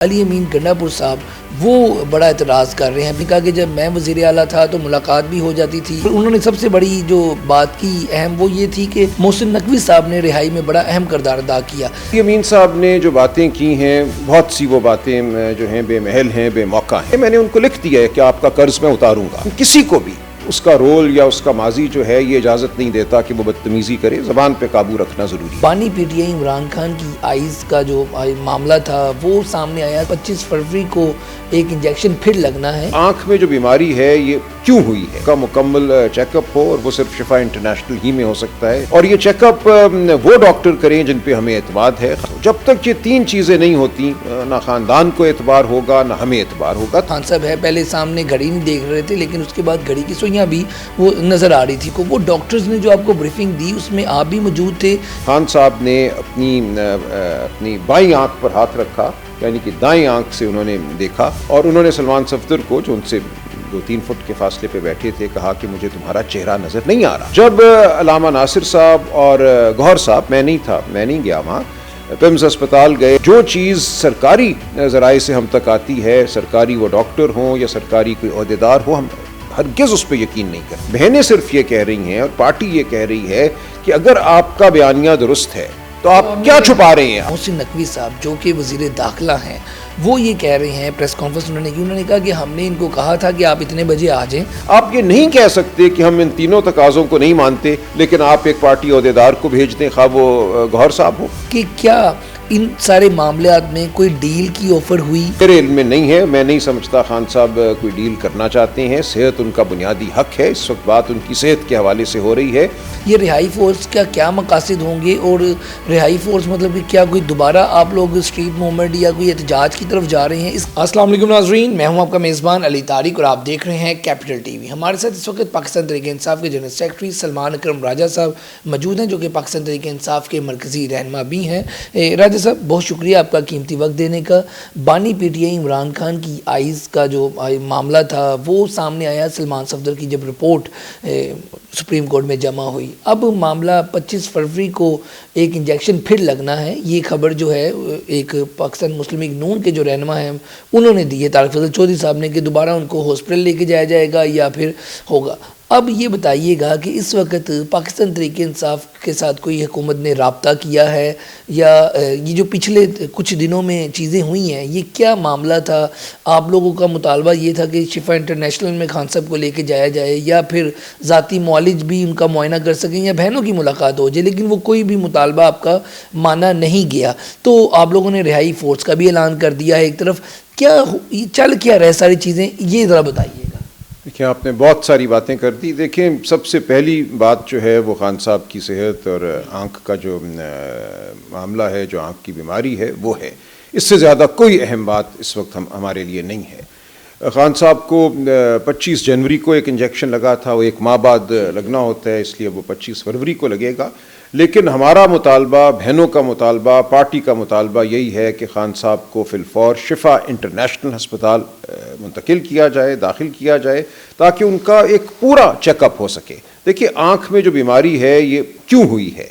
علی امین گنڈاپور صاحب وہ بڑا اعتراض کر رہے ہیں. نے کہا کہ جب میں وزیر اعلیٰ تھا تو ملاقات بھی ہو جاتی تھی. انہوں نے سب سے بڑی جو بات کی اہم وہ یہ تھی کہ محسن نقوی صاحب نے رہائی میں بڑا اہم کردار ادا کیا. علی امین صاحب نے جو باتیں کی ہیں بہت سی وہ باتیں جو ہیں بے محل ہیں، بے موقع ہیں. میں نے ان کو لکھ دیا ہے کہ آپ کا قرض میں اتاروں گا. کسی کو بھی اس کا رول یا اس کا ماضی جو ہے یہ اجازت نہیں دیتا کہ وہ بدتمیزی کرے. زبان پہ قابو رکھنا ضروری ہے. بانی P T I Imran Khan کی آئز کا جو معاملہ تھا وہ سامنے آیا. 25 فروری کو ایک انجیکشن پھر لگنا ہے. آنکھ میں جو بیماری ہے یہ کیوں ہوئی ہے کا مکمل چیک اپ ہو، اور وہ صرف شفا انٹرنیشنل ہی میں ہو سکتا ہے. اور یہ چیک اپ وہ ڈاکٹر کریں جن پہ ہمیں اعتماد ہے. جب تک یہ تین چیزیں نہیں ہوتی نہ خاندان کو اعتبار ہوگا نہ ہمیں اعتبار ہوگا. خان صاحب ہے پہلے سامنے گھڑی نہیں دیکھ رہے تھے، لیکن اس کے بعد گھڑی کی سوئیاں بھی وہ نظر آ رہی تھی. وہ ڈاکٹرز نے جو آپ کو بریفنگ دی اس میں آپ بھی موجود تھے. خان صاحب نے اپنی بائیں آنکھ پر ہاتھ رکھا، یعنی کہ دائیں آنکھ سے انہوں نے دیکھا، اور انہوں نے سلمان صفدر کو جو ان سے 2-3 فٹ کے فاصلے پہ بیٹھے تھے کہا کہ مجھے تمہارا چہرہ نظر نہیں آ رہا. جب علامہ ناصر صاحب اور گوہر صاحب، میں نہیں تھا، میں نہیں گیا وہاں، پیمز اسپتال گئے. جو چیز سرکاری ذرائع سے ہم تک آتی ہے، سرکاری وہ ڈاکٹر ہوں یا سرکاری کوئی عہدیدار ہو، ہم ہرگز اس پہ یقین نہیں کرتے. بہنیں صرف یہ کہہ رہی ہیں اور پارٹی یہ کہہ رہی ہے کہ اگر آپ کا بیانیہ درست ہے تو آپ کیا چھپا رہے ہیں. محسن نقوی صاحب جو کہ وزیر داخلہ ہیں وہ یہ کہہ رہے ہیں، پریس کانفرنس انہوں نے کہا کہ ہم نے ان کو کہا تھا کہ آپ اتنے بجے آ جائیں. آپ یہ نہیں کہہ سکتے کہ ہم ان تینوں تقاضوں کو نہیں مانتے، لیکن آپ ایک پارٹی عہدیدار کو بھیج دیں، خواہ وہ گوہر صاحب ہو. کہ کیا ان سارے معاملات میں کوئی ڈیل کی آفر ہوئی؟ میرے علم میں نہیں ہے. میں نہیں سمجھتا خان صاحب کوئی ڈیل کرنا چاہتے ہیں. صحت ان کا بنیادی حق ہے. اس وقت بات ان کی صحت کے حوالے سے ہو رہی ہے. یہ رہائی فورس کا کیا مقاصد ہوں گے، اور رہائی فورس مطلب کہ کیا کوئی دوبارہ آپ لوگ اسٹریٹ موومنٹ یا کوئی احتجاج کی طرف جا رہے ہیں؟ السلام علیکم ناظرین، میں ہوں آپ کا میزبان علی طارق اور آپ دیکھ رہے ہیں کیپٹل ٹی وی. ہمارے ساتھ اس وقت پاکستان تحریک انصاف کے جنرل سیکرٹری سلمان اکرم راجہ صاحب موجود ہیں، جو کہ پاکستان تحریک انصاف کے مرکزی رہنما بھی ہیں. راجہ صاحب بہت شکریہ آپ کا قیمتی وقت دینے کا. بانی P T I Imran Khan کی آئز کا جو معاملہ تھا وہ سامنے آیا. سلمان صفدر کی جب رپورٹ سپریم کورٹ میں جمع ہوئی، اب معاملہ 25 فروری کو ایک انجیکشن پھر لگنا ہے. یہ خبر جو ہے ایک پاکستان مسلم لیگ نون کے جو رہنما ہیں انہوں نے دی ہے، طارق فضل چودھری صاحب نے، کہ دوبارہ ان کو ہاسپٹل لے کے جایا جائے گا یا پھر ہوگا. اب یہ بتائیے گا کہ اس وقت پاکستان تحریک انصاف کے ساتھ کوئی حکومت نے رابطہ کیا ہے، یا یہ جو پچھلے کچھ دنوں میں چیزیں ہوئی ہیں یہ کیا معاملہ تھا؟ آپ لوگوں کا مطالبہ یہ تھا کہ شفا انٹرنیشنل میں خان صاحب کو لے کے جایا جائے، یا پھر ذاتی معالج بھی ان کا معائنہ کر سکیں یا بہنوں کی ملاقات ہو جائے، لیکن وہ کوئی بھی مطالبہ آپ کا مانا نہیں گیا. تو آپ لوگوں نے رہائی فورس کا بھی اعلان کر دیا ہے ایک طرف. کیا چل کیا رہے ساری چیزیں، یہ ذرا بتائیے گا. دیکھیں، آپ نے بہت ساری باتیں کر دی. دیکھیں، سب سے پہلی بات جو ہے وہ خان صاحب کی صحت اور آنکھ کا جو معاملہ ہے، جو آنکھ کی بیماری ہے وہ ہے. اس سے زیادہ کوئی اہم بات اس وقت ہمارے لیے نہیں ہے. خان صاحب کو 25 جنوری کو ایک انجیکشن لگا تھا، وہ 1 ماہ بعد لگنا ہوتا ہے، اس لیے وہ 25 فروری کو لگے گا. لیکن ہمارا مطالبہ، بہنوں کا مطالبہ، پارٹی کا مطالبہ یہی ہے کہ خان صاحب کو فی الفور شفا انٹرنیشنل ہسپتال منتقل کیا جائے، داخل کیا جائے، تاکہ ان کا ایک پورا چیک اپ ہو سکے. دیکھیے، آنکھ میں جو بیماری ہے یہ کیوں ہوئی ہے.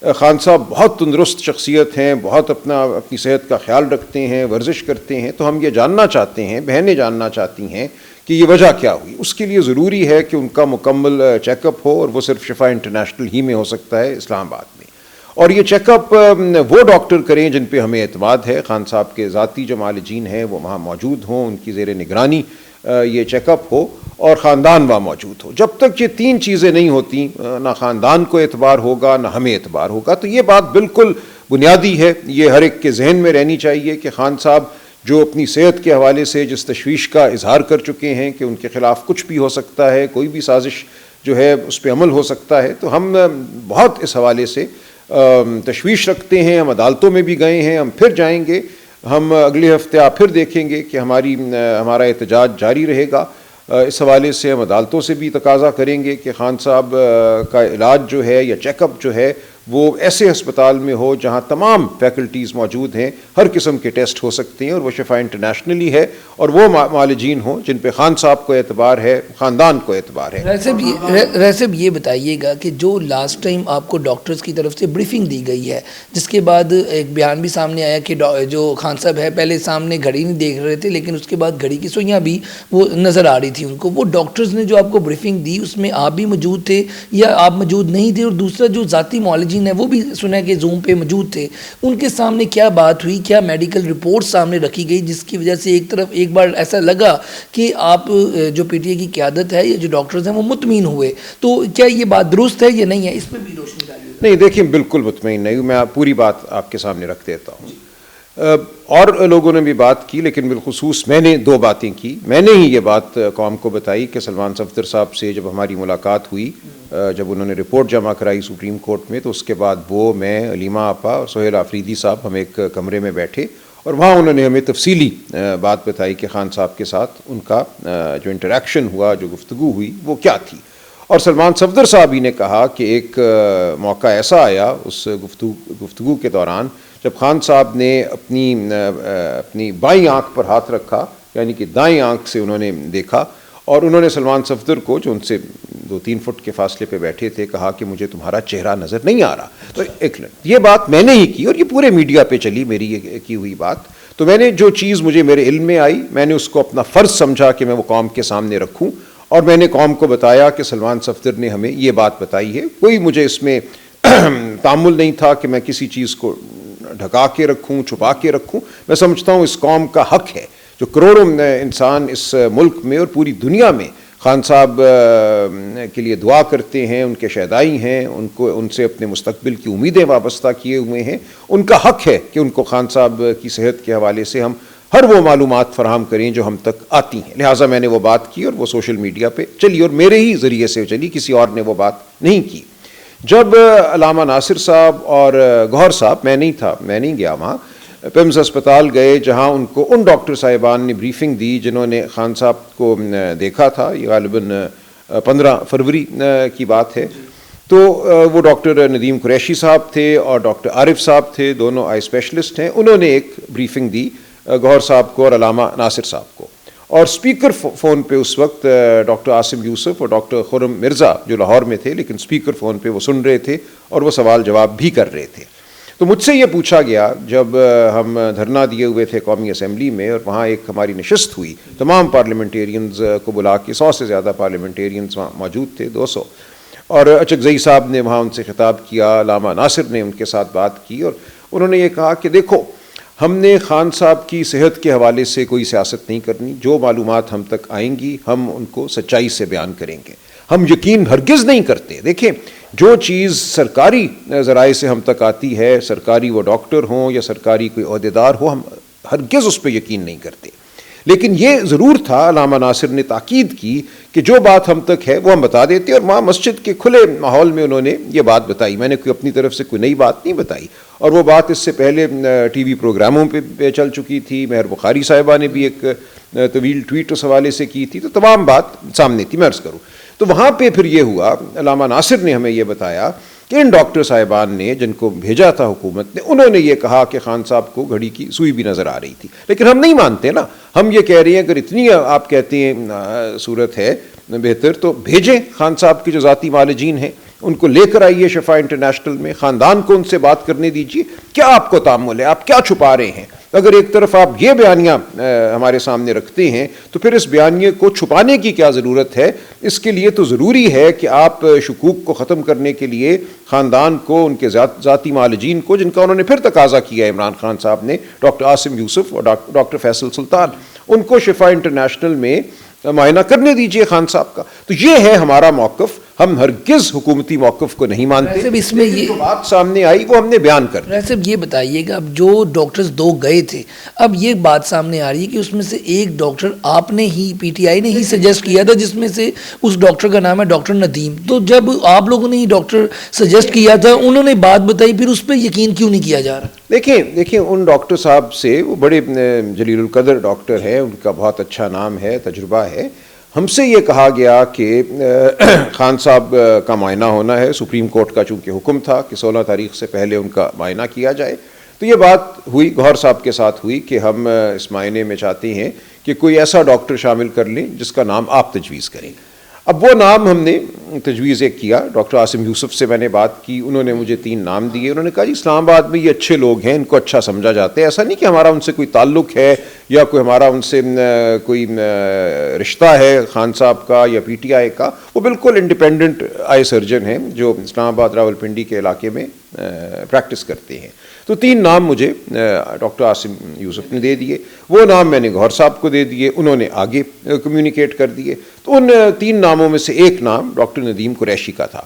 خان صاحب بہت تندرست شخصیت ہیں، بہت اپنی صحت کا خیال رکھتے ہیں، ورزش کرتے ہیں. تو ہم یہ جاننا چاہتے ہیں، بہنیں جاننا چاہتی ہیں کہ یہ وجہ کیا ہوئی. اس کے لیے ضروری ہے کہ ان کا مکمل چیک اپ ہو، اور وہ صرف شفا انٹرنیشنل ہی میں ہو سکتا ہے، اسلام آباد میں. اور یہ چیک اپ وہ ڈاکٹر کریں جن پہ ہمیں اعتماد ہے. خان صاحب کے ذاتی جو معالجین ہیں وہ وہاں موجود ہوں، ان کی زیر نگرانی یہ چیک اپ ہو، اور خاندان وہاں موجود ہو. جب تک یہ تین چیزیں نہیں ہوتی نہ خاندان کو اعتبار ہوگا نہ ہمیں اعتبار ہوگا. تو یہ بات بالکل بنیادی ہے، یہ ہر ایک کے ذہن میں رہنی چاہیے کہ خان صاحب جو اپنی صحت کے حوالے سے جس تشویش کا اظہار کر چکے ہیں کہ ان کے خلاف کچھ بھی ہو سکتا ہے، کوئی بھی سازش جو ہے اس پہ عمل ہو سکتا ہے. تو ہم بہت اس حوالے سے تشویش رکھتے ہیں. ہم عدالتوں میں بھی گئے ہیں، ہم پھر جائیں گے. ہم اگلے ہفتے آپ پھر دیکھیں گے کہ ہمارا احتجاج جاری رہے گا. اس حوالے سے ہم عدالتوں سے بھی تقاضا کریں گے کہ خان صاحب کا علاج جو ہے یا چیک اپ جو ہے وہ ایسے ہسپتال میں ہو جہاں تمام فیکلٹیز موجود ہیں, ہر قسم کے ٹیسٹ ہو سکتے ہیں, اور وہ شفا انٹرنیشنلی ہے, اور وہ معالجین ہوں جن پہ خان صاحب کو اعتبار ہے, خاندان کو اعتبار ہے. ریسب یہ بتائیے گا کہ جو لاسٹ ٹائم آپ کو ڈاکٹرز کی طرف سے بریفنگ دی گئی ہے, جس کے بعد ایک بیان بھی سامنے آیا کہ جو خان صاحب ہے پہلے سامنے گھڑی نہیں دیکھ رہے تھے, لیکن اس کے بعد گھڑی کی سوئیاں بھی وہ نظر آ رہی تھی ان کو. وہ ڈاکٹرز نے جو آپ کو بریفنگ دی اس میں آپ بھی موجود تھے یا آپ موجود نہیں تھے؟ اور دوسرا جو ذاتی معالجین ہے وہ بھی سنا کہ زوم پہ موجود تھے, ان کے سامنے کیا بات ہوئی, کیا میڈیکل رپورٹ سامنے رکھی گئی جس کی وجہ سے ایک طرف ایک بار ایسا لگا کہ آپ جو پی ٹی اے کی قیادت ہے یا جو ڈاکٹرز ہیں وہ مطمئن ہوئے؟ تو کیا یہ بات درست ہے یا نہیں ہے, اس میں بھی روشنی ڈالیے. نہیں دیکھیں, بالکل مطمئن نہیں ہوں, میں پوری بات آپ کے سامنے رکھ دیتا ہوں. اور لوگوں نے بھی بات کی, لیکن بالخصوص میں نے دو باتیں کی. میں نے ہی یہ بات قوم کو بتائی کہ سلمان صفدر صاحب سے جب ہماری ملاقات ہوئی, جب انہوں نے رپورٹ جمع کرائی سپریم کورٹ میں, تو اس کے بعد وہ, میں, علیمہ آپا اور سہیل آفریدی صاحب ہم ایک کمرے میں بیٹھے, اور وہاں انہوں نے ہمیں تفصیلی بات بتائی کہ خان صاحب کے ساتھ ان کا جو انٹریکشن ہوا, جو گفتگو ہوئی, وہ کیا تھی. اور سلمان صفدر صاحب ہی نے کہا کہ ایک موقع ایسا آیا اس گفتگو کے دوران جب خان صاحب نے اپنی بائیں آنکھ پر ہاتھ رکھا, یعنی کہ دائیں آنکھ سے انہوں نے دیکھا, اور انہوں نے سلمان صفدر کو, جو ان سے 2-3 فٹ کے فاصلے پہ بیٹھے تھے, کہا کہ مجھے تمہارا چہرہ نظر نہیں آ رہا. تو ایک منٹ, یہ بات میں نے ہی کی اور یہ پورے میڈیا پہ چلی, میری یہ کی ہوئی بات. تو میں نے جو چیز مجھے میرے علم میں آئی, میں نے اس کو اپنا فرض سمجھا کہ میں وہ قوم کے سامنے رکھوں, اور میں نے قوم کو بتایا کہ سلمان صفدر نے ہمیں یہ بات بتائی ہے. کوئی مجھے اس میں تعامل نہیں تھا کہ میں کسی چیز کو ڈھکا کے رکھوں, چھپا کے رکھوں. میں سمجھتا ہوں اس قوم کا حق ہے, جو کروڑوں انسان اس ملک میں اور پوری دنیا میں خان صاحب کے لیے دعا کرتے ہیں, ان کے شہدائی ہیں, ان سے اپنے مستقبل کی امیدیں وابستہ کیے ہوئے ہیں, ان کا حق ہے کہ ان کو خان صاحب کی صحت کے حوالے سے ہم ہر وہ معلومات فراہم کریں جو ہم تک آتی ہیں. لہٰذا میں نے وہ بات کی, اور وہ سوشل میڈیا پہ چلی, اور میرے ہی ذریعے سے چلی, کسی اور نے وہ بات نہیں کی. جب علامہ ناصر صاحب اور گوہر صاحب, میں نہیں تھا, میں نہیں گیا وہاں, پیمز ہسپتال گئے جہاں ان کو ان ڈاکٹر صاحبان نے بریفنگ دی جنہوں نے خان صاحب کو دیکھا تھا. یہ غالباً 15 فروری کی بات ہے. تو وہ ڈاکٹر ندیم قریشی صاحب تھے اور ڈاکٹر عارف صاحب تھے, دونوں آئی اسپیشلسٹ ہیں. انہوں نے ایک بریفنگ دی گوہر صاحب کو اور علامہ ناصر صاحب کو, اور اسپیکر فون پہ اس وقت ڈاکٹر عاصم یوسف اور ڈاکٹر خرم مرزا جو لاہور میں تھے, لیکن اسپیکر فون پہ وہ سن رہے تھے اور وہ سوال جواب بھی کر رہے تھے. تو مجھ سے یہ پوچھا گیا, جب ہم دھرنا دیے ہوئے تھے قومی اسمبلی میں, اور وہاں ایک ہماری نشست ہوئی, تمام پارلیمنٹیرینز کو بلا کے, 100 سے زیادہ پارلیمنٹیرینز وہاں موجود تھے, 200, اور اچکزئی صاحب نے وہاں ان سے خطاب کیا, علامہ ناصر نے ان کے ساتھ بات کی, اور انہوں نے یہ کہا کہ دیکھو, ہم نے خان صاحب کی صحت کے حوالے سے کوئی سیاست نہیں کرنی. جو معلومات ہم تک آئیں گی ہم ان کو سچائی سے بیان کریں گے. ہم یقین ہرگز نہیں کرتے. دیکھیں, جو چیز سرکاری ذرائع سے ہم تک آتی ہے, سرکاری وہ ڈاکٹر ہوں یا سرکاری کوئی عہدیدار ہو, ہم ہرگز اس پہ یقین نہیں کرتے. لیکن یہ ضرور تھا, علامہ ناصر نے تاکید کی کہ جو بات ہم تک ہے وہ ہم بتا دیتے, اور وہاں مسجد کے کھلے ماحول میں انہوں نے یہ بات بتائی. میں نے کوئی اپنی طرف سے کوئی نئی بات نہیں بتائی, اور وہ بات اس سے پہلے ٹی وی پروگراموں پہ چل چکی تھی. مہر بخاری صاحبہ نے بھی ایک طویل ٹویٹ اس حوالے سے کی تھی, تو تمام بات سامنے تھی. میں عرض کروں تو وہاں پہ پھر یہ ہوا, علامہ ناصر نے ہمیں یہ بتایا کہ ان ڈاکٹر صاحبان نے جن کو بھیجا تھا حکومت نے, انہوں نے یہ کہا کہ خان صاحب کو گھڑی کی سوئی بھی نظر آ رہی تھی. لیکن ہم نہیں مانتے نا, ہم یہ کہہ رہے ہیں اگر اتنی آپ کہتے ہیں صورت ہے بہتر, تو بھیجیں خان صاحب کے جو ذاتی معالجین ہیں, ان کو لے کر آئیے شفا انٹرنیشنل میں, خاندان کو ان سے بات کرنے دیجیے. کیا آپ کو تعامل ہے, آپ کیا چھپا رہے ہیں؟ اگر ایک طرف آپ یہ بیانیہ ہمارے سامنے رکھتے ہیں, تو پھر اس بیانیے کو چھپانے کی کیا ضرورت ہے؟ اس کے لیے تو ضروری ہے کہ آپ شکوک کو ختم کرنے کے لیے خاندان کو, ان کے ذاتی معالجین کو, جن کا انہوں نے پھر تقاضا کیا عمران خان صاحب نے, ڈاکٹر عاصم یوسف اور ڈاکٹر فیصل سلطان, ان کو شفا انٹرنیشنل میں معائنہ کرنے دیجئے خان صاحب کا. تو یہ ہے ہمارا موقف. ہم ہرگز حکومتی موقف کو نہیں مانتے. اس میں یہ بات سامنے آئی وہ ہم نے بیان کر دی. صاحب یہ بتائیے گا, اب جو ڈاکٹرز 2 گئے تھے, اب یہ بات سامنے آ رہی ہے کہ اس میں سے ایک ڈاکٹر آپ نے ہی, پی ٹی آئی نے ہی سجیسٹ کیا تھا, جس میں سے اس ڈاکٹر کا نام ہے ڈاکٹر ندیم. تو جب آپ لوگوں نے ہی ڈاکٹر سجیسٹ کیا تھا, انہوں نے بات بتائی, پھر اس پہ یقین کیوں نہیں کیا جا رہا؟ دیکھیں ان ڈاکٹر صاحب سے, وہ بڑے جلیل القدر ڈاکٹر ہیں, ان کا بہت اچھا نام ہے, تجربہ ہے. ہم سے یہ کہا گیا کہ خان صاحب کا معائنہ ہونا ہے، سپریم کورٹ کا چونکہ حکم تھا کہ 16 تاریخ سے پہلے ان کا معائنہ کیا جائے، تو یہ بات ہوئی گوہر صاحب کے ساتھ ہوئی کہ ہم اس معائنے میں چاہتے ہیں کہ کوئی ایسا ڈاکٹر شامل کر لیں جس کا نام آپ تجویز کریں۔ اب وہ نام ہم نے تجویز ایک کیا، ڈاکٹر عاصم یوسف سے میں نے بات کی، انہوں نے مجھے 3 نام دیے۔ انہوں نے کہا جی اسلام آباد میں یہ اچھے لوگ ہیں، ان کو اچھا سمجھا جاتا ہے، ایسا نہیں کہ ہمارا ان سے کوئی تعلق ہے یا کوئی ہمارا ان سے کوئی رشتہ ہے خان صاحب کا یا پی ٹی آئی کا، وہ بالکل انڈیپینڈنٹ آئی سرجن ہیں جو اسلام آباد راولپنڈی کے علاقے میں پریکٹس کرتے ہیں۔ تو 3 نام مجھے ڈاکٹر عاصم یوسف نے دے دیے، وہ نام میں نے گوہر صاحب کو دے دیے، انہوں نے آگے کمیونیکیٹ کر دیے۔ تو ان 3 ناموں میں سے ایک نام ڈاکٹر ندیم قریشی کا تھا،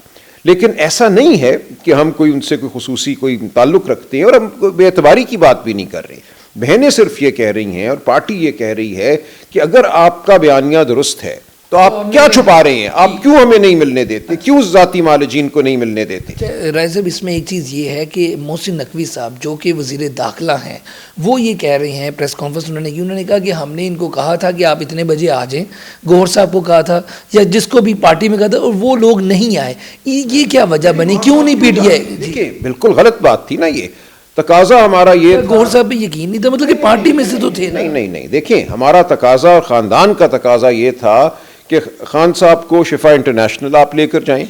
لیکن ایسا نہیں ہے کہ ہم کوئی ان سے کوئی خصوصی کوئی تعلق رکھتے ہیں، اور ہم بے اعتباری کی بات بھی نہیں کر رہے۔ بہنیں صرف یہ کہہ رہی ہیں اور پارٹی یہ کہہ رہی ہے کہ اگر آپ کا بیانیہ درست ہے تو آپ کیا چھپا رہے ہیں، آپ کیوں ہمیں نہیں ملنے دیتے، کیوں ذاتی معالجین کو نہیں ملنے دیتے؟ رائے صاحب اس میں ایک چیز یہ ہے کہ محسن نقوی صاحب جو کہ وزیر داخلہ ہیں، وہ یہ کہہ رہے ہیں، پریس کانفرنس انہوں نے کہا کہ ہم نے ان کو کہا تھا کہ آپ اتنے بجے آ جائیں، گوہر صاحب کو کہا تھا یا جس کو بھی پارٹی میں کہا تھا، اور وہ لوگ نہیں آئے، یہ کیا وجہ بنی، کیوں نہیں پی ٹی آئی؟ دیکھیں بالکل غلط بات تھی نا، یہ تقاضا ہمارا یہ گوہر صاحب پہ یقین نہیں تھا، مطلب کہ پارٹی میں سے تو تھے۔ نہیں دیکھیں ہمارا تقاضا اور خاندان کا تقاضا یہ تھا کہ خان صاحب کو شفا انٹرنیشنل آپ لے کر جائیں،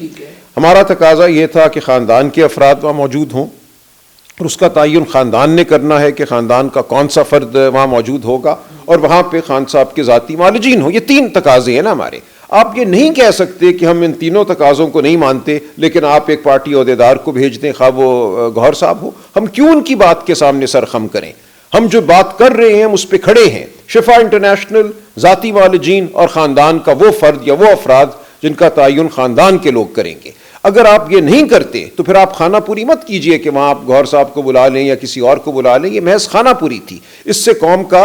ہمارا تقاضا یہ تھا کہ خاندان کے افراد وہاں موجود ہوں، اور اس کا تعین خاندان نے کرنا ہے کہ خاندان کا کون سا فرد وہاں موجود ہوگا، اور وہاں پہ خان صاحب کے ذاتی معالجین ہوں۔ یہ 3 تقاضے ہیں نا ہمارے۔ آپ یہ نہیں کہہ سکتے کہ ہم ان تینوں تقاضوں کو نہیں مانتے لیکن آپ ایک پارٹی عہدیدار کو بھیج دیں، خواہ وہ گوہر صاحب ہو۔ ہم کیوں ان کی بات کے سامنے سر خم کریں؟ ہم جو بات کر رہے ہیں ہم اس پہ کھڑے ہیں۔ شفا انٹرنیشنل، ذاتی معالجین اور خاندان کا وہ فرد یا وہ افراد جن کا تعین خاندان کے لوگ کریں گے۔ اگر آپ یہ نہیں کرتے تو پھر آپ خانہ پوری مت کیجئے کہ وہاں آپ گوہر صاحب کو بلا لیں یا کسی اور کو بلا لیں، یہ محض خانہ پوری تھی، اس سے قوم کا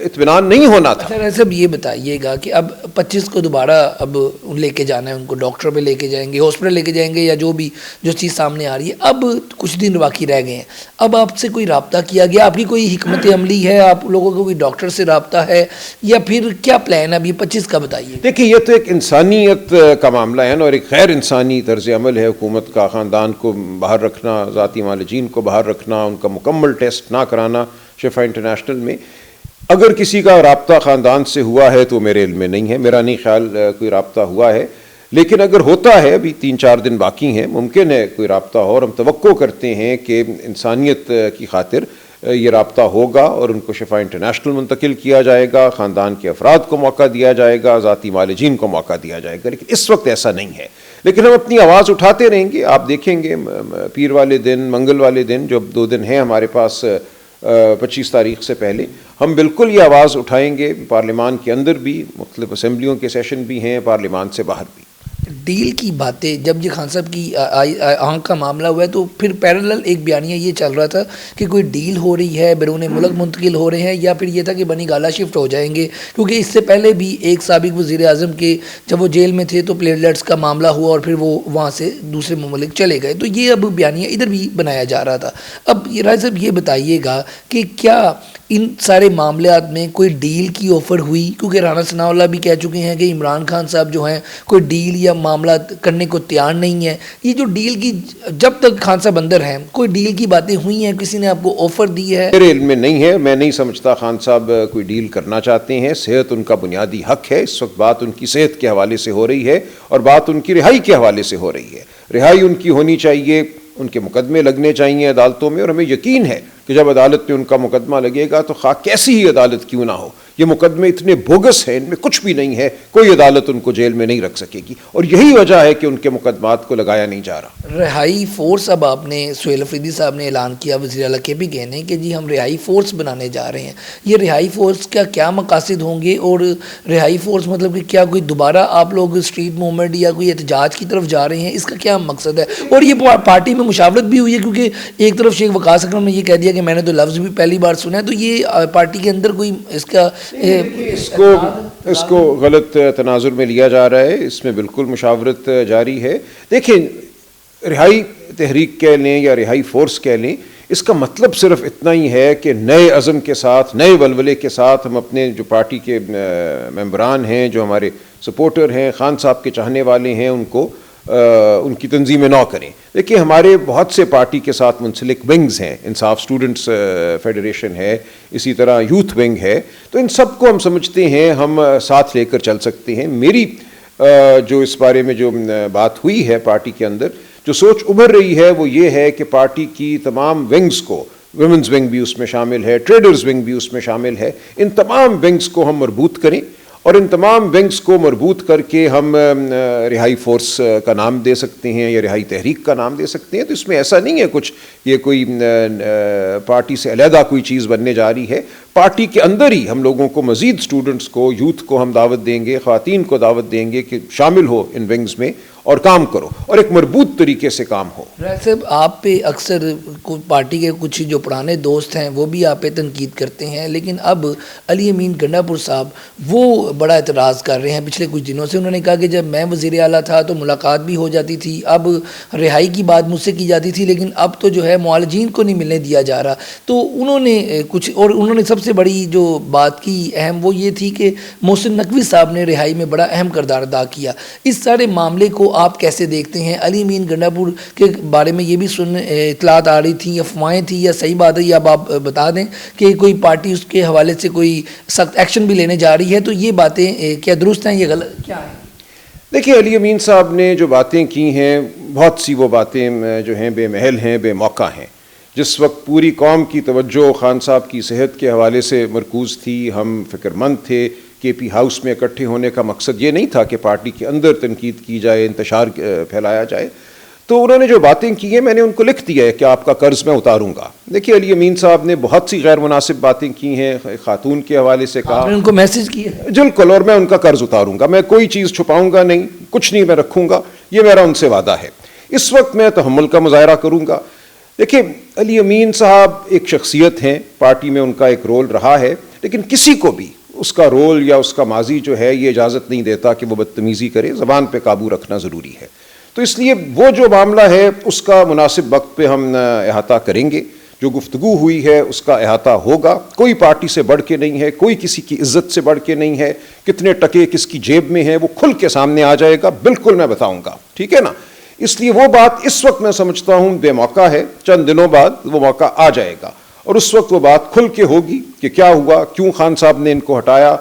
اطمینان نہیں ہونا تھا۔ اچھا صاحب یہ بتائیے گا کہ اب 25 کو دوبارہ اب لے کے جانا ہے ان کو، ڈاکٹر پہ لے کے جائیں گے، ہاسپٹل لے کے جائیں گے، یا جو چیز سامنے آ رہی ہے، اب کچھ دن باقی رہ گئے ہیں، اب آپ سے کوئی رابطہ کیا گیا، آپ کی کوئی حکمت عملی ہے، آپ لوگوں کو کوئی ڈاکٹر سے رابطہ ہے، یا پھر کیا پلان ہے اب یہ 25 کا بتائیے؟ دیکھیں یہ تو ایک انسانیت کا معاملہ ہے نا، اور ایک غیر انسانی طرز عمل ہے حکومت کا، خاندان کو باہر رکھنا، ذاتی معالجین کو باہر رکھنا، ان کا مکمل ٹیسٹ نہ کرانا شفا انٹرنیشنل میں۔ اگر کسی کا رابطہ خاندان سے ہوا ہے تو میرے علم میں نہیں ہے، میرا نہیں خیال کوئی رابطہ ہوا ہے، لیکن اگر ہوتا ہے، ابھی 3-4 دن باقی ہیں، ممکن ہے کوئی رابطہ ہو، اور ہم توقع کرتے ہیں کہ انسانیت کی خاطر یہ رابطہ ہوگا اور ان کو شفا انٹرنیشنل منتقل کیا جائے گا، خاندان کے افراد کو موقع دیا جائے گا، ذاتی معالجین کو موقع دیا جائے گا، لیکن اس وقت ایسا نہیں ہے۔ لیکن ہم اپنی آواز اٹھاتے رہیں گے، آپ دیکھیں گے پیر والے دن، منگل والے دن، جو 2 دن ہیں ہمارے پاس 25 تاریخ سے پہلے، ہم بالکل یہ آواز اٹھائیں گے، پارلیمان کے اندر بھی، مختلف اسمبلیوں کے سیشن بھی ہیں، پارلیمان سے باہر بھی۔ ڈیل کی باتیں جب یہ خان صاحب کی آنکھ کا معاملہ ہوا ہے تو پھر پیرالل ایک بیانیہ یہ چل رہا تھا کہ کوئی ڈیل ہو رہی ہے، بیرون ملک منتقل ہو رہے ہیں، یا پھر یہ تھا کہ بنی گالہ شفٹ ہو جائیں گے، کیونکہ اس سے پہلے بھی ایک سابق وزیر اعظم کے جب وہ جیل میں تھے تو پلیٹلیٹس کا معاملہ ہوا اور پھر وہ وہاں سے دوسرے ممالک چلے گئے، تو یہ اب بیانیہ ادھر بھی بنایا جا رہا تھا۔ اب یہ رائے صاحب یہ بتائیے گا کہ کیا ان سارے معاملات میں کوئی ڈیل کی آفر ہوئی؟ کیونکہ رانا ثناء اللہ بھی کہہ چکے ہیں کہ عمران خان صاحب جو ہیں کوئی ڈیل یا معاملات کرنے کو تیار نہیں ہے۔ یہ جو ڈیل کی، جب تک خان صاحب اندر ہیں، کوئی ڈیل کی باتیں ہوئی ہیں، کسی نے آپ کو آفر دی ہے؟ میرے علم میں نہیں ہے، میں نہیں سمجھتا خان صاحب کوئی ڈیل کرنا چاہتے ہیں۔ صحت ان کا بنیادی حق ہے، اس وقت بات ان کی صحت کے حوالے سے ہو رہی ہے اور بات ان کی رہائی کے حوالے سے ہو رہی ہے۔ رہائی ان کی ہونی چاہیے، ان کے مقدمے لگنے چاہیے عدالتوں میں، اور ہمیں یقین ہے کہ جب عدالت میں ان کا مقدمہ لگے گا تو خواہ کیسی ہی عدالت کیوں نہ ہو، یہ مقدمے اتنے بوگس ہیں، ان میں کچھ بھی نہیں ہے، کوئی عدالت ان کو جیل میں نہیں رکھ سکے گی، اور یہی وجہ ہے کہ ان کے مقدمات کو لگایا نہیں جا رہا۔ رہائی فورس، اب آپ نے سہیل افریدی صاحب نے اعلان کیا، وزیر اعلیٰ کے بھی کہنے کہ جی ہم رہائی فورس بنانے جا رہے ہیں، یہ رہائی فورس کا کیا مقاصد ہوں گے؟ اور رہائی فورس مطلب کہ کیا کوئی دوبارہ آپ لوگ اسٹریٹ موومنٹ یا کوئی احتجاج کی طرف جا رہے ہیں؟ اس کا کیا مقصد ہے؟ اور یہ پارٹی میں مشاورت بھی ہوئی ہے، کیونکہ ایک طرف شیخ وقاص اکرم نے یہ کہہ دیا کہ میں نے تو لفظ بھی پہلی بار سنا ہے، تو یہ پارٹی کے اندر کوئی اس کو غلط تناظر میں لیا جا رہا ہے، اس میں بالکل مشاورت جاری ہے۔ دیکھیں، رہائی تحریک کہہ لیں یا رہائی فورس کہہ لیں، اس کا مطلب صرف اتنا ہی ہے کہ نئے عزم کے ساتھ، نئے ولولے کے ساتھ ہم اپنے جو پارٹی کے ممبران ہیں، جو ہمارے سپورٹر ہیں، خان صاحب کے چاہنے والے ہیں، ان کی تنظیمیں نو کریں. دیکھیے ہمارے بہت سے پارٹی کے ساتھ منسلک ونگز ہیں، انصاف اسٹوڈنٹس فیڈریشن ہے، اسی طرح یوتھ ونگ ہے، تو ان سب کو ہم سمجھتے ہیں ہم ساتھ لے کر چل سکتے ہیں. میری جو اس بارے میں جو بات ہوئی ہے پارٹی کے اندر، جو سوچ ابھر رہی ہے وہ یہ ہے کہ پارٹی کی تمام ونگز کو، ویمنز ونگ بھی اس میں شامل ہے، ٹریڈرز ونگ بھی اس میں شامل ہے، ان تمام ونگز کو ہم مربوط کریں، اور ان تمام ونگز کو مربوط کر کے ہم رہائی فورس کا نام دے سکتے ہیں یا رہائی تحریک کا نام دے سکتے ہیں. تو اس میں ایسا نہیں ہے کچھ یہ کوئی پارٹی سے علیحدہ کوئی چیز بننے جا رہی ہے. پارٹی کے اندر ہی ہم لوگوں کو مزید اسٹوڈنٹس کو، یوتھ کو ہم دعوت دیں گے، خواتین کو دعوت دیں گے کہ شامل ہو ان ونگز میں اور کام کرو، اور ایک مربوط طریقے سے کام ہو. صاحب آپ پہ اکثر پارٹی کے کچھ جو پرانے دوست ہیں وہ بھی آپ پہ تنقید کرتے ہیں، لیکن اب علی امین گنڈا پور صاحب وہ بڑا اعتراض کر رہے ہیں. پچھلے کچھ دنوں سے انہوں نے کہا کہ جب میں وزیر اعلیٰ تھا تو ملاقات بھی ہو جاتی تھی، اب رہائی کی بات مجھ سے کی جاتی تھی، لیکن اب تو جو ہے معالجین کو نہیں ملنے دیا جا رہا. تو انہوں نے کچھ، اور انہوں نے سب سے بڑی جو بات کی اہم وہ یہ تھی کہ محسن نقوی صاحب نے رہائی میں بڑا اہم کردار ادا کیا. اس سارے معاملے کو آپ کیسے دیکھتے ہیں؟ علی امین گنڈا پور کے بارے میں یہ بھی اطلاعات آ رہی تھیں، افواہیں تھیں، یا صحیح بات ہے یا آپ بتا دیں کہ کوئی پارٹی اس کے حوالے سے کوئی سخت ایکشن بھی لینے جا رہی ہے، تو یہ باتیں کیا درست ہیں یا غلط کیا ہیں؟ دیکھیے علی امین صاحب نے جو باتیں کی ہیں، بہت سی وہ باتیں جو ہیں بے محل ہیں، بے موقع ہیں. جس وقت پوری قوم کی توجہ خان صاحب کی صحت کے حوالے سے مرکوز تھی، ہم فکر مند تھے. کے پی ہاؤس میں اکٹھے ہونے کا مقصد یہ نہیں تھا کہ پارٹی کے اندر تنقید کی جائے، انتشار پھیلایا جائے. تو انہوں نے جو باتیں کی ہیں میں نے ان کو لکھ دیا ہے کہ آپ کا قرض میں اتاروں گا. دیکھیے علی امین صاحب نے بہت سی غیر مناسب باتیں کی ہیں، خاتون کے حوالے سے کہا، آپ نے ان کو میسج کیا؟ بالکل، اور میں ان کا قرض اتاروں گا، میں کوئی چیز چھپاؤں گا نہیں، کچھ نہیں میں رکھوں گا، یہ میرا ان سے وعدہ ہے. اس وقت میں تحمل کا مظاہرہ کروں گا. دیکھیں علی امین صاحب ایک شخصیت ہیں، پارٹی میں ان کا ایک رول رہا ہے، لیکن کسی کو بھی اس کا رول یا اس کا ماضی جو ہے یہ اجازت نہیں دیتا کہ وہ بدتمیزی کرے. زبان پہ قابو رکھنا ضروری ہے. تو اس لیے وہ جو معاملہ ہے اس کا مناسب وقت پہ ہم احاطہ کریں گے. جو گفتگو ہوئی ہے اس کا احاطہ ہوگا. کوئی پارٹی سے بڑھ کے نہیں ہے، کوئی کسی کی عزت سے بڑھ کے نہیں ہے. کتنے ٹکے کس کی جیب میں ہیں وہ کھل کے سامنے آ جائے گا، بالکل میں بتاؤں گا، ٹھیک ہے نا. اس لیے وہ بات اس وقت میں سمجھتا ہوں بے موقع ہے. چند دنوں بعد وہ موقع آ جائے گا اور اس وقت وہ بات کھل کے ہوگی کہ کیا ہوا، کیوں خان صاحب نے ان کو ہٹایا،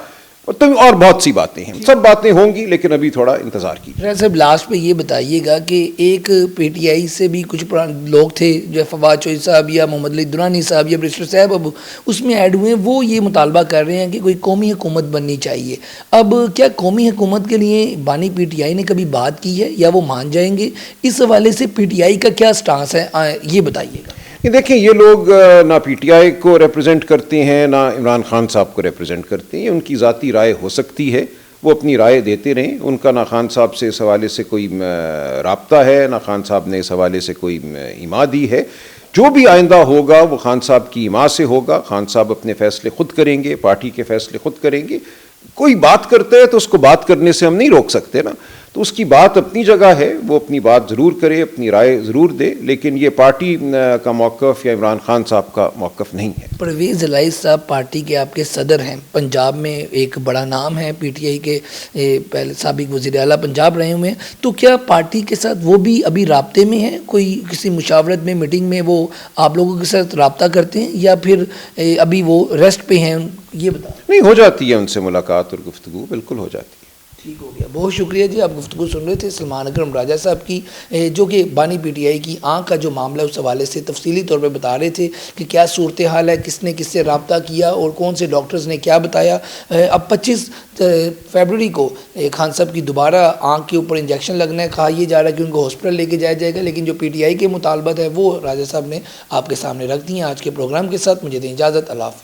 اور بہت سی باتیں ہیں. سب باتیں ہوں گی لیکن ابھی تھوڑا انتظار کیجیے. صاحب لاسٹ پہ یہ بتائیے گا کہ ایک پی ٹی آئی سے بھی کچھ لوگ تھے جو فواد چوہدری صاحب یا محمد علی درانی صاحب یا برسٹر صاحب اب اس میں ایڈ ہوئے ہیں، وہ یہ مطالبہ کر رہے ہیں کہ کوئی قومی حکومت بننی چاہیے. اب کیا قومی حکومت کے لیے بانی پی ٹی آئی نے کبھی بات کی ہے یا وہ مان جائیں گے؟ اس حوالے سے پی ٹی آئی کا کیا سٹانس ہے یہ بتائیے گا. دیکھیں یہ لوگ نہ پی ٹی آئی کو ریپرزینٹ کرتے ہیں نہ عمران خان صاحب کو ریپرزینٹ کرتے ہیں. ان کی ذاتی رائے ہو سکتی ہے، وہ اپنی رائے دیتے رہیں. ان کا نہ خان صاحب سے اس حوالے سے کوئی رابطہ ہے، نہ خان صاحب نے اس حوالے سے کوئی ایما دی ہے. جو بھی آئندہ ہوگا وہ خان صاحب کی ایما سے ہوگا. خان صاحب اپنے فیصلے خود کریں گے، پارٹی کے فیصلے خود کریں گے. کوئی بات کرتا ہے تو اس کو بات کرنے سے ہم نہیں روک سکتے نا. تو اس کی بات اپنی جگہ ہے، وہ اپنی بات ضرور کرے، اپنی رائے ضرور دے، لیکن یہ پارٹی کا موقف یا عمران خان صاحب کا موقف نہیں ہے. پرویز الہی صاحب پارٹی کے آپ کے صدر ہیں، پنجاب میں ایک بڑا نام ہے، پی ٹی آئی کے پہلے سابق وزیر اعلیٰ پنجاب رہے ہوئے ہیں. تو کیا پارٹی کے ساتھ وہ بھی ابھی رابطے میں ہیں؟ کوئی کسی مشاورت میں، میٹنگ میں وہ آپ لوگوں کے ساتھ رابطہ کرتے ہیں یا پھر ابھی وہ ریسٹ پہ ہیں؟ یہ بتا. نہیں، ہو جاتی ہے ان سے ملاقات اور گفتگو، بالکل ہو جاتی ہے. ٹھیک ہو گیا، بہت شکریہ جی. آپ گفتگو سن رہے تھے سلمان اکرم راجہ صاحب کی، جو کہ بانی پی ٹی آئی کی آنکھ کا جو معاملہ اس حوالے سے تفصیلی طور پہ بتا رہے تھے کہ کیا صورتحال ہے، کس نے کس سے رابطہ کیا اور کون سے ڈاکٹرز نے کیا بتایا. اب 25 فیبروری کو خان صاحب کی دوبارہ آنکھ کے اوپر انجیکشن لگنا ہے. کہا یہ جا رہا ہے کہ ان کو ہاسپٹل لے کے جایا جائے گا، لیکن جو پی ٹی آئی کے مطالبات ہے وہ راجہ صاحب نے آپ کے سامنے رکھ دی ہیں. آج کے پروگرام کے ساتھ مجھے دیں اجازت. اللہ حافظ.